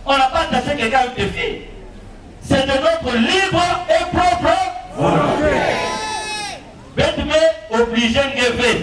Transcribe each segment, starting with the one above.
On n'a pas attaché quelqu'un avec des filles. C'est de notre libre et propre volonté. Mais obligé de rêver.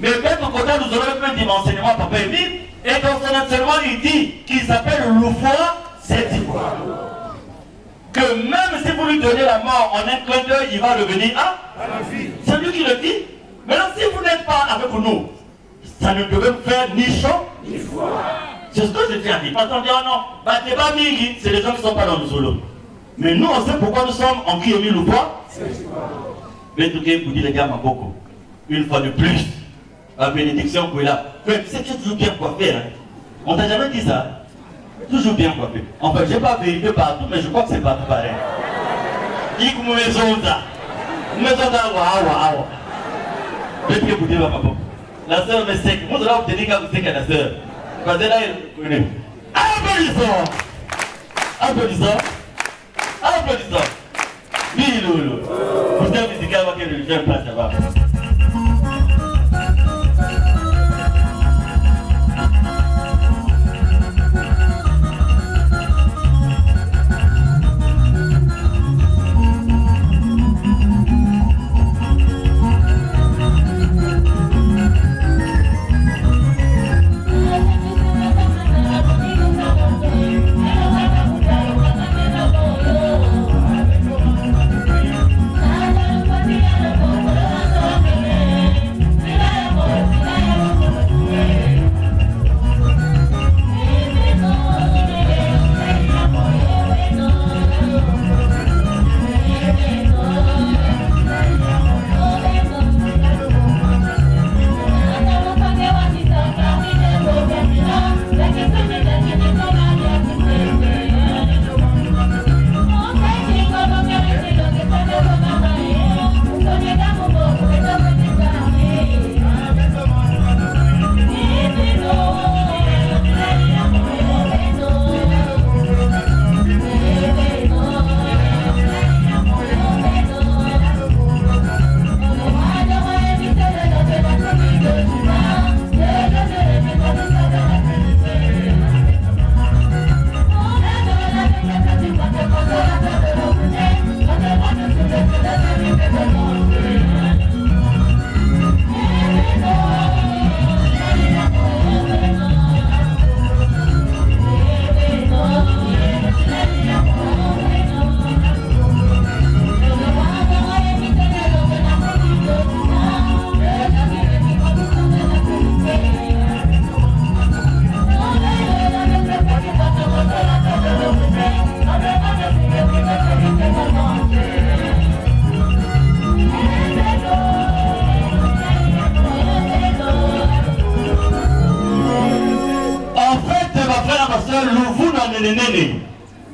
Mais au côté, nous aurons un peu d'enseignement, papa Émile. Et dans son enseignement, il dit qu'il s'appelle Loufoua, c'est dit quoi? Que même si vous lui donnez la mort en un clin d'œil, il va revenir à la vie. C'est lui qui le dit. Maintenant, si vous n'êtes pas avec nous, ça ne devait faire ni chaud ni froid. C'est ce que je tiens à dire. Quand on dit, oh non, bah, t'es pas Mingi, c'est les gens qui ne sont pas dans le solo. Mais nous, on sait pourquoi nous sommes en qui Émile ou quoi? Mais tout cas, vous dites les gars, ma beaucoup. Une fois de plus, la bénédiction pour là. C'est que tu es toujours bien coiffé. Hein? On t'a jamais dit ça? Toujours bien coiffé. En fait, je n'ai pas vérifié partout, mais je crois que c'est partout pareil. Il y a une maison là. Une maison là, waouh. Je vais vous dire, papa. La sœur me sait que moi, je vais vous dire que vous savez la sœur. Parce que là, elle connaît. Applaudissons. Oui, Loulou. Vous avez musical avant que le jeune place là-bas.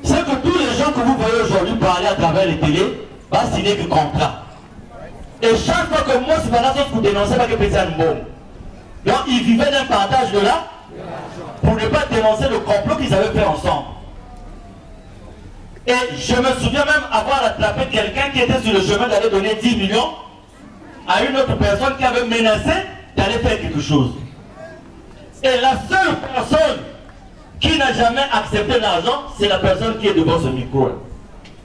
C'est que tous les gens que vous voyez aujourd'hui parler à travers les télés va signer des contrats. Et chaque fois que moi, c'est pas là que vous dénoncez pas que petit bon. Donc ils vivaient d'un partage de là pour ne pas dénoncer le complot qu'ils avaient fait ensemble. Et je me souviens même avoir attrapé quelqu'un qui était sur le chemin d'aller donner 10 millions à une autre personne qui avait menacé d'aller faire quelque chose. Et la seule personne qui n'a jamais accepté l'argent, c'est la personne qui est devant ce micro.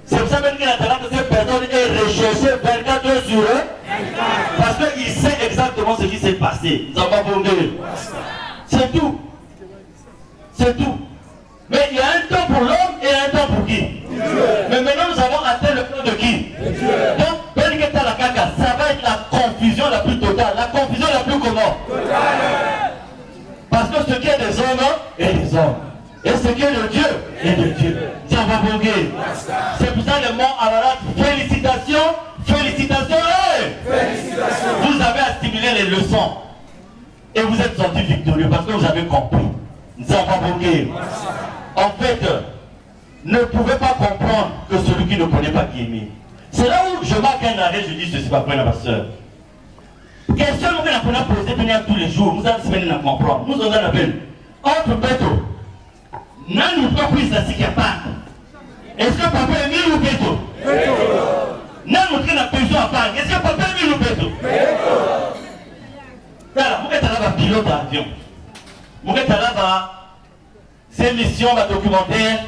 C'est pour ça même qu'il attend que cette personne est recherchée 24 heures sur eux, parce qu'il sait exactement ce qui s'est passé. Ça va vous dire. C'est tout. C'est tout. Mais il y a un temps pour l'homme et un temps pour qui? Mais maintenant nous avons atteint le temps de qui? Donc, ça va être la confusion la plus totale. La confusion la plus comment? Parce que ce qui est des hommes est des hommes. Et ce qui est de Dieu est de Dieu. Ça va bouger. C'est pour ça le mot alors félicitations, félicitations. Vous avez assimilé les leçons. Et vous êtes sortis victorieux parce que vous avez compris. Ça va bouger. En fait, ne pouvez pas comprendre que celui qui ne connaît pas qui est mis. C'est là où je marque un arrêt, je dis ceci pas pour ma soeur. Question que nous avons posée tous les jours, nous avons venir à comprendre. Nous avons appelé entre Beto. Nous ne pouvons plus la sikapata. Est-ce que papa est mis ou Beto? Nous avons pris la pension à part. Est-ce que papa est mis ou Beto? Voilà, vous êtes là-bas pilote d'avion. Vous êtes là-bas ces missions, ma documentaire,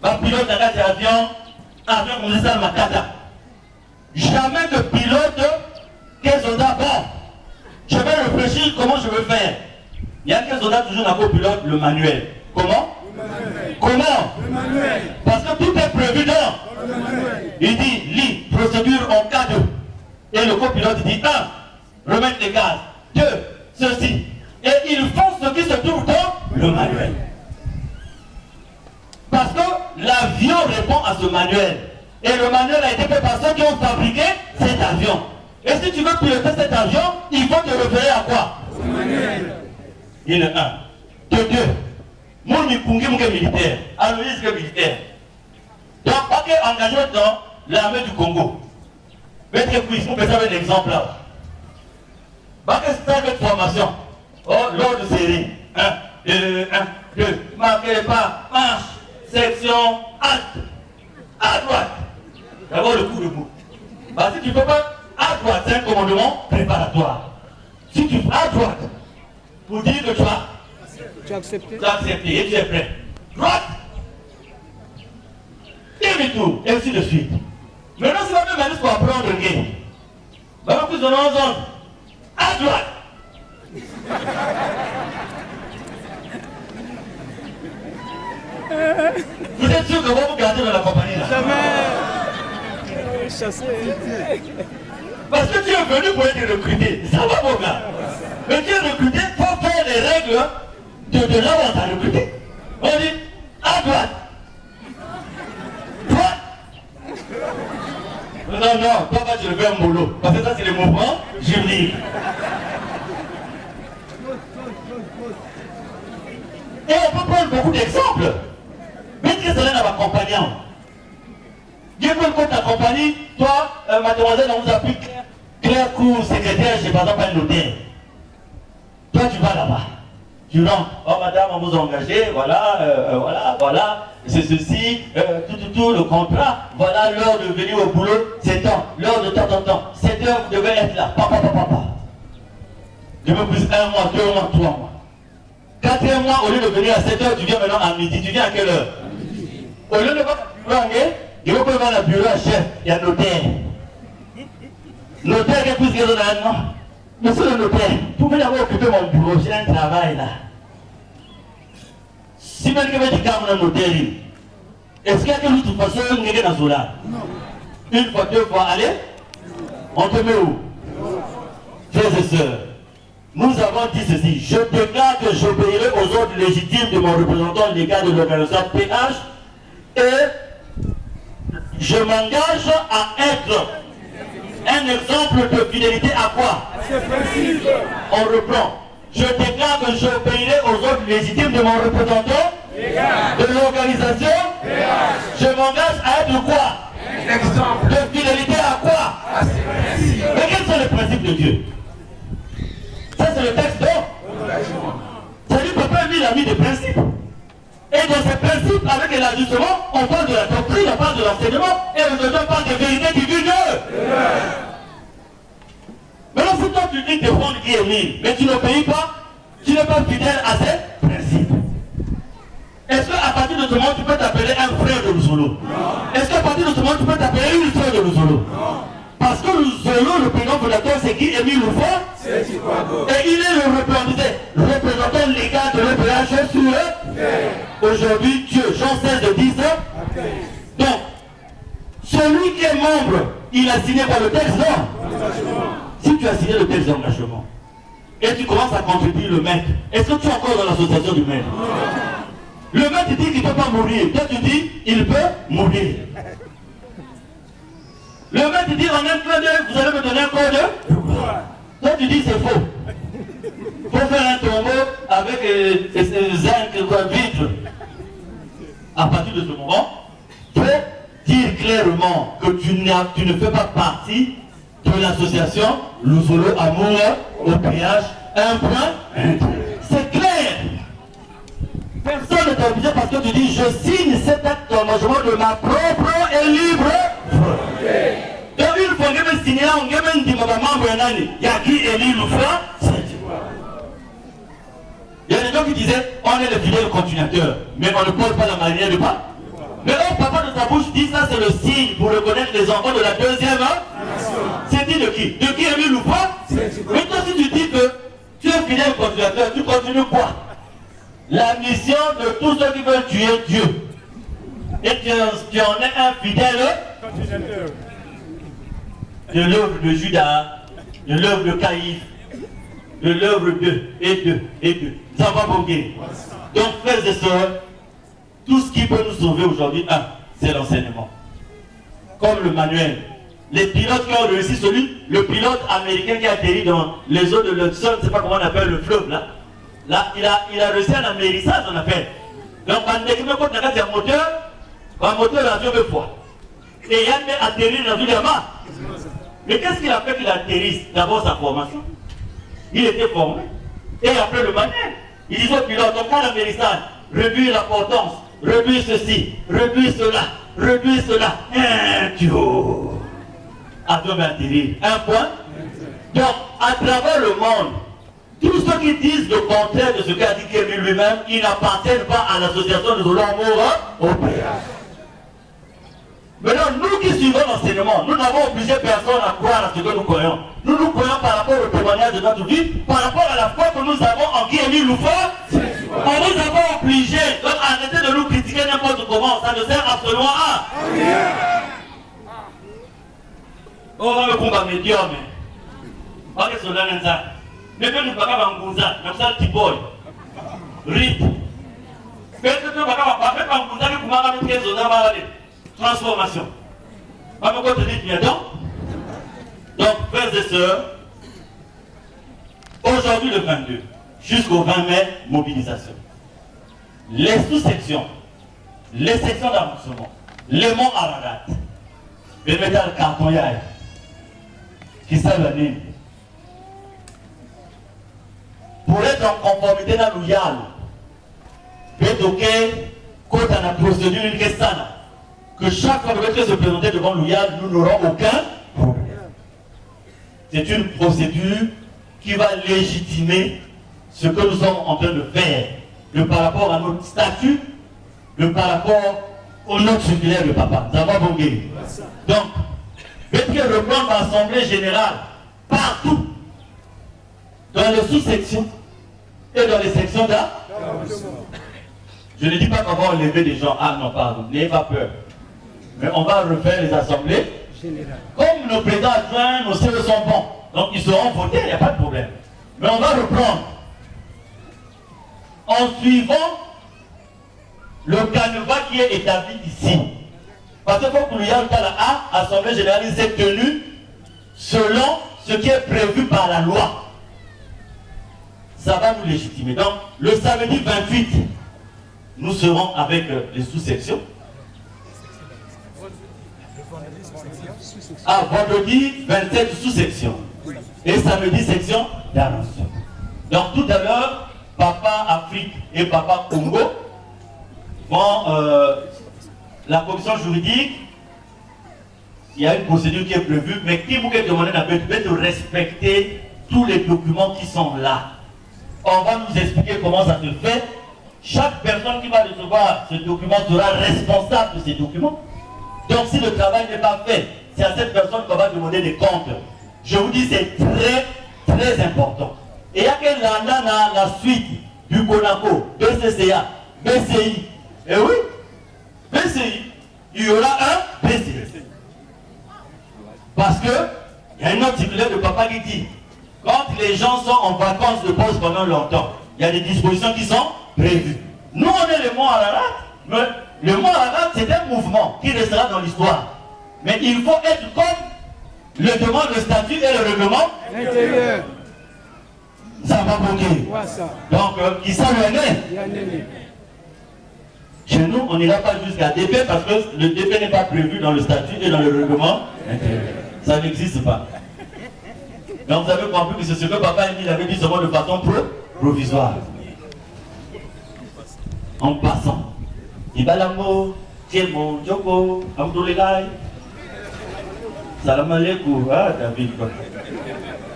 ma pilote d'avion, avion comme ça, ma cata. Jamais de pilote, qu'un soldat, bon, je vais réfléchir comment je veux faire. Il y a qu'un soldat toujours dans le pilote, le manuel. Comment? Comment? Parce que tout est prévu dans le manuel. Il dit, lis, procédure en cas de. Et le copilote dit, 1, remettre les gaz. 2, ceci. Et ils font ce qui se trouve dans le manuel. Parce que l'avion répond à ce manuel. Et le manuel a été fait par ceux qui ont fabriqué cet avion. Et si tu veux piloter cet avion, il faut te référer à quoi? Au manuel. Il est 1. De 2. Mon militaire, Aloïs militaire. Donc, pas engagé dans l'armée du Congo. Maître Quiz, vous pouvez un exemple là. Pas que c'est avec formation. Oh, l'ordre de série. 1, 2, 1, 2. Marquez les pas. Marche. Section. Acte. À droite. D'abord le coup de bout. Parce que tu ne peux pas. À droite, c'est un commandement préparatoire. Si tu fais à droite, pour dire que tu as accepté. Tu as accepté et tu es prêt. Droite. Demi-tour. Et ainsi de suite. Maintenant, c'est la même manière pour apprendre le game. Maintenant, plus de 11 ans. À droite. Vous êtes sûr que vous vous gardez dans la compagnie là? Jamais. Chassé. Parce que tu es venu pour être recruté. Ça va mon gars. Mais tu es recruté pour faire les règles de là où on t'a recruté. On dit à droite. Droite. Non, toi va je le fais un boulot. Parce que ça c'est le mouvement juridique. Et on peut prendre beaucoup d'exemples. Mais qu'est-ce que c'est dans ma compagnie? Dieu peut compte ta compagnie, toi, mademoiselle, on vous a pris Claire Cour, secrétaire, je n'ai pas un notaire. Toi, tu vas là-bas. Tu rentres. Oh, madame, on vous a engagé, voilà, c'est ceci, tout, le contrat. Voilà l'heure de venir au boulot, c'est temps, l'heure de temps. 7 heures, vous devez être là. Papa. Je me plus 1 mois, 2 mois, 3 mois. 4e mois, au lieu de venir à 7 heures, tu viens maintenant à midi. Tu viens à quelle heure? Au lieu de voir le bureau, il faut voir le bureau à chef, il y a notaire. Notaire qui est plus que les autres, non? Monsieur le notaire, vous pouvez avoir occupé mon bureau, j'ai un travail là. Si vous avez dit qu'il notaire, est-ce qu'il y a quelque façon de gagner dans ce là? Une fois, 2 fois, allez? On te met où? Frères et sœurs, nous avons dit ceci. Je déclare que j'obéirai aux ordres légitimes de mon représentant légal de l'organisation PH et je m'engage à être un exemple de fidélité à quoi? On reprend. Je déclare que j'obéirai aux ordres légitimes de mon représentant de l'organisation. Je m'engage à être quoi? Exemple de fidélité à quoi? Mais quels sont les principes de Dieu? Ça c'est le texte d'or. Ça dit papa lui il a mis des principes. Et dans ces principes, avec l'ajustement, on parle de la doctrine, on parle de l'enseignement, et aujourd'hui on parle de vérité divine. Maintenant, si toi tu dis défendre Guy Émile, mais tu n'obéis pas, tu n'es pas fidèle à ces principes. Est-ce qu'à partir de ce moment, tu peux t'appeler un frère de Luzolo? Est-ce qu'à partir de ce moment, tu peux t'appeler une frère de Luzolo? Parce que Luzolo, le président fondateur, c'est Guy Émile Lufon. Et il est le représentant légal de l'EPH sur eux. Aujourd'hui, Dieu, Jean 16 de 10. Donc, celui qui est membre, il a signé par le texte, non? Si tu as signé le texte d'engagement, et tu commences à contribuer le maître, est-ce que tu es encore dans l'association du maître? Le maître dit qu'il ne peut pas mourir. Toi tu dis, il peut mourir. Le maître dit, en un clin d'œil, vous allez me donner un code. Toi tu dis, c'est faux. Il faut faire un tombeau avec des zinc vitres. À partir de ce moment, il faut dire clairement que tu ne fais pas partie de l'association Luzolo Amour au PH 1.1. C'est clair. Personne n'est obligé parce que tu dis je signe cet acte d'engagement de ma propre et libre volonté. Donc une fois que je signe là, on gagne un membre il y a qui élit le franc. Il y a des gens qui disaient, on est les fidèles continuateurs, mais on ne pose pas la manière de pas. Mais oh, papa de sa bouche dit ça, c'est le signe pour reconnaître les enfants de la deuxième. C'est dit de qui? De qui Émile ou pas? Mais toi, si tu dis que tu es fidèle continuateur, tu continues quoi? La mission de tous ceux qui veulent tuer Dieu. Et tu en es un fidèle continuateur. De l'œuvre de Judas, de l'œuvre de Caïphe, de l'œuvre de ça va boguer. Donc, frères et sœurs, tout ce qui peut nous sauver aujourd'hui, c'est l'enseignement. Comme le manuel. Les pilotes qui ont réussi, le pilote américain qui a atterri dans les eaux de l'Hudson, je ne sais pas comment on appelle le fleuve là. Là, il a réussi un amérissage, on appelle. Donc, quand on a un moteur, l'avion veut fois. Et il a atterri dans une main. Mais qu'est-ce qu'il a fait qu'il atterrisse? D'abord sa formation. Il était formé. Et après le manuel. Il disait au pilote, donc quand l'amérissage, réduire la potence, réduire ceci, réduire cela, réduire cela. Avion va atterrir. Un point. Donc, à travers le monde, tous ceux qui disent le contraire de ce qu'a dit Kémy lui-même, ils n'appartiennent pas à l'association de l'amour au péage. Maintenant, nous qui suivons l'enseignement, nous n'avons obligé personne à croire à ce que nous croyons. Nous croyons par rapport au témoignage de notre vie, par rapport à la foi que nous avons en Kémy Loufa. On nous avons obligé. Donc arrêtez de nous critiquer n'importe comment, ça ne sert absolument à rien. On va me combattre médium. On va se donner ça. Mais que nous ne pouvons pas m'engouza, comme ça le petit boy. Rip. Mais que nous ne pouvons pas m'engouza, nous ne pouvons pas transformation. Pas pourquoi te dire bientôt. Donc, frères et sœurs, aujourd'hui le 22, jusqu'au 20 mai, mobilisation. Les sous-sections, les sections d'avancement, les monts Ararat, les métal carton yaï, qui savent la ligne. Pour être en conformité dans l'ouyal, pétoqué, quand on a procédure une question, que chaque fois que l'autre se présenter devant l'ouyal, nous n'aurons aucun problème. C'est une procédure qui va légitimer ce que nous sommes en train de faire, de par rapport à notre statut, de par rapport aux notes circulaires de papa. Ça va bonguer. Donc, Béthier reprendre l'Assemblée générale partout, dans les sous-sections et dans les sections d'art. Je ne dis pas qu'on va enlever des gens. Ah non, pardon, n'ayez pas peur. Mais on va refaire les assemblées. Comme nos présidents adjoints, nos CE sont bons. Donc ils seront votés, il n'y a pas de problème. Mais on va reprendre. En suivant le canevas qui est établi ici. Parce que pour qu'il y ait la Assemblée générale, il s'est tenu selon ce qui est prévu par la loi. Ça va nous légitimer. Donc, le samedi 28, nous serons avec les sous-sections. Vendredi 27 sous-section. Et samedi section d'annonce. Donc tout à l'heure, Papa Afrique et Papa Congo vont la commission juridique. Il y a une procédure qui est prévue, mais qui vous demande de respecter tous les documents qui sont là. On va nous expliquer comment ça se fait. Chaque personne qui va recevoir ce document sera responsable de ces documents. Donc si le travail n'est pas fait, c'est à cette personne qu'on va demander des comptes. Je vous dis, c'est très, très important. Et il y a que la suite du CONACO, BCCA, BCI. Et oui, BCI, il y aura un BCI. Parce que, il y a une autre circulaire de papa qui dit, quand les gens sont en vacances de pause pendant longtemps, il y a des dispositions qui sont prévues. Nous, on est les Monts Ararat, mais le Mont Ararat, c'est un mouvement qui restera dans l'histoire. Mais il faut être comme le demande le statut et le règlement intérieur. Ça va bloquer. Donc, qui s'en est. Chez nous, on n'ira pas jusqu'à DP parce que le DP n'est pas prévu dans le statut et dans le règlement intérieur. Ça n'existe pas. Donc, vous avez compris que c'est ce que papa Émile avait dit seulement de façon provisoire. En passant. Ibalamo, Tielmo, Djoko, Amdoulelai. Salam alaikum, David.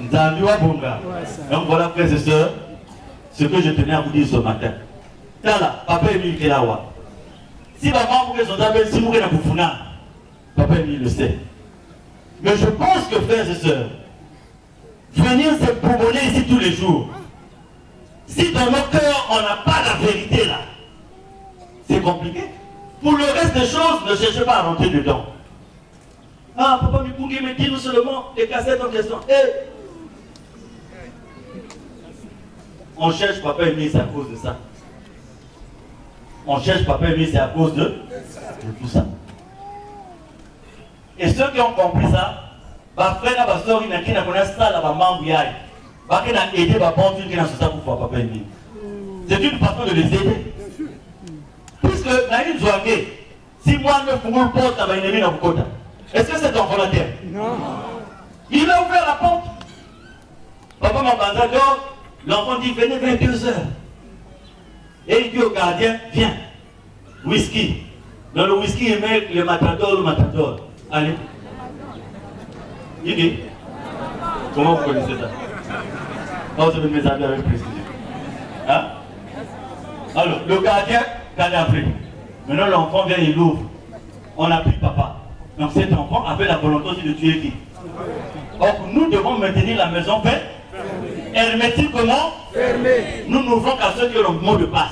Bonga. Donc voilà, frères et sœurs, ce que je tenais à vous dire ce matin. Là, papa Emile Kelawa. Si maman vous sont appelés, si vous êtes à papa Emile le sait. Mais je pense que, frères et sœurs, venir se promener ici tous les jours, si dans nos cœurs on n'a pas la vérité là, c'est compliqué. Pour le reste des choses, ne cherchez pas à rentrer dedans. Ah, papa Mipouki me dit nous seulement les cassettes en question. On cherche papa Emile, c'est à cause de ça. On cherche papa Emile, c'est à cause de tout ça. Et ceux qui ont compris ça, ma frère, ma soeur, il n'a pas ça, la maman, il a aidé ma bonne qui n'a pas pour papa Emile. C'est une façon de les aider. Puisque Naïm Zouangé, si moi je fous le poste à ma ennemi dans le côté, est-ce que c'est un volontaire? Non. Il a ouvert la porte. Papa m'a bandé, l'enfant dit venez 22h. Et il dit au gardien, viens. Whisky. Dans le whisky, il met le matador. Allez. Il dit. Comment vous connaissez ça? Non, je vais mes amis avec précision. Hein? Alors, le gardien, cadavré. Maintenant, l'enfant vient, il ouvre. On a pris papa. Donc cet enfant avait la volonté aussi de tuer qui? Or, nous devons maintenir la maison fermée. Hermétique comment? Fermée. Nous n'ouvrons qu'à ceux qui ont le mot de passe.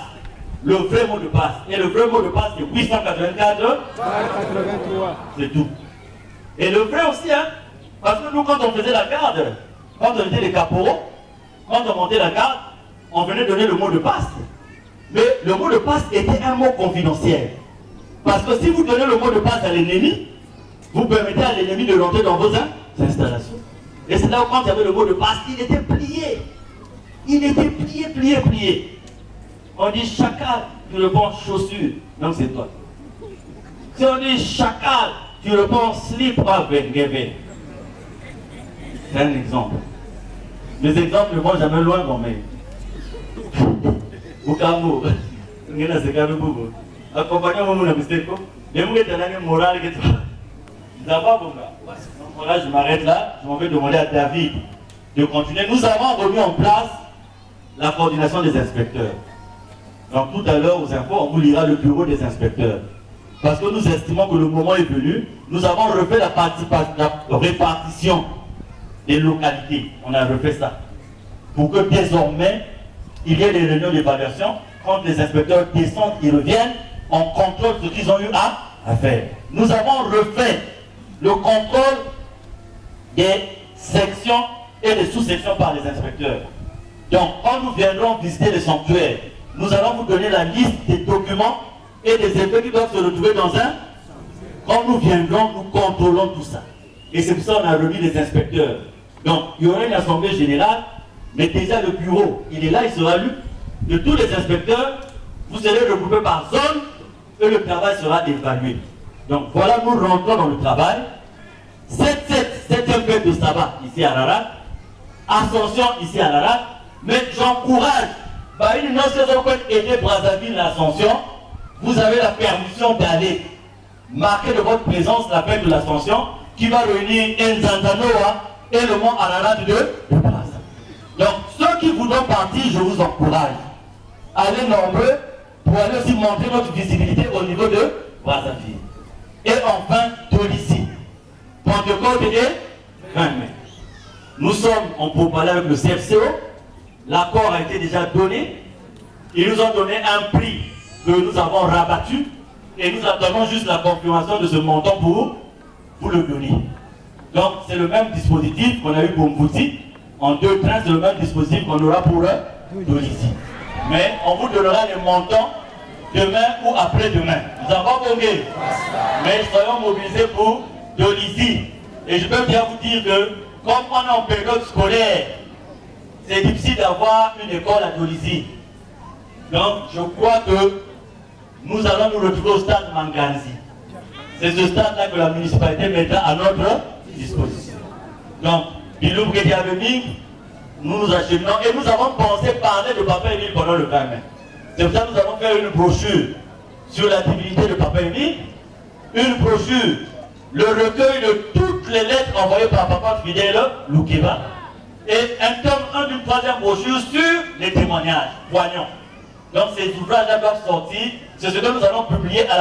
Le vrai mot de passe. Et le vrai mot de passe, c'est 884 83. C'est tout. Et le vrai aussi, hein, parce que nous, quand on faisait la garde, quand on était les caporaux, quand on montait la garde, on venait donner le mot de passe. Mais le mot de passe était un mot confidentiel. Parce que si vous donnez le mot de passe à l'ennemi, vous permettez à l'ennemi de rentrer dans vos installations. Et c'est là où quand il y avait le mot de passe, il était plié. Il était plié. On dit chacal, tu réponds chaussure. Donc c'est toi. Si on dit chacal, tu réponds slip avec Gébé. C'est un exemple. Les exemples ne vont jamais loin quand même. Bukamo, ngena sekano bubu. Accompagnons mon mistake. Les mots étant un moral que tu d'abord, voilà, je m'arrête là. Je m'en vais demander à David de continuer. Nous avons remis en place la coordination des inspecteurs. Donc tout à l'heure aux infos, on vous lira le bureau des inspecteurs. Parce que nous estimons que le moment est venu. Nous avons refait la répartition des localités. On a refait ça. Pour que désormais, il y ait des réunions d'évaluation. Quand les inspecteurs descendent, ils reviennent, on contrôle ce qu'ils ont eu à faire. Nous avons refait le contrôle des sections et des sous-sections par les inspecteurs. Donc, quand nous viendrons visiter les sanctuaires, nous allons vous donner la liste des documents et des effets qui doivent se retrouver dans un. Quand nous viendrons, nous contrôlons tout ça. Et c'est pour ça qu'on a remis les inspecteurs. Donc, il y aura une assemblée générale, mais déjà le bureau, il est là, il sera lu. De tous les inspecteurs, vous serez regroupés par zone et le travail sera évalué. Donc voilà, nous rentrons dans le travail. 7e fête de sabbat ici à Ararat, Ascension ici à Ararat, mais j'encourage, une autre aider Brazzaville l'Ascension, vous avez la permission d'aller marquer de votre présence la fête de l'Ascension qui va réunir Nzantanoa et le mont Ararat de Brazzaville. Donc ceux qui voudront partir, je vous encourage. Allez nombreux pour aller aussi montrer notre visibilité au niveau de Brazzaville. Et enfin, Tolici. Pentecôte et 20 mai. Nous sommes en pourparlers avec le CFCO. L'accord a été déjà donné. Ils nous ont donné un prix que nous avons rabattu. Et nous attendons juste la confirmation de ce montant pour le donner. Donc c'est le même dispositif qu'on a eu pour Mbouti. En 2 trains, c'est le même dispositif qu'on aura pour Tolici. Mais on vous donnera les montants demain ou après-demain. Nous avons compris. Mais soyons mobilisés pour Tolici. Et je peux bien vous dire que, comme on est en période scolaire, c'est difficile d'avoir une école à Tolici. Donc, je crois que nous allons nous retrouver au stade Manganzi. C'est ce stade-là que la municipalité mettra à notre disposition. Donc, Bilou Brédiabeming, nous nous acheminons et nous avons pensé parler de Papa Emile pendant le 20 mai. C'est pour ça que nous avons fait une brochure sur la divinité de Papa Emile, une brochure, le recueil de toutes les lettres envoyées par Papa Fidèle Loukeba, et un tome 1 d'une 3e brochure sur les témoignages. Voyons. Donc ces ouvrages-là doivent sortir. C'est ce que nous allons publier à la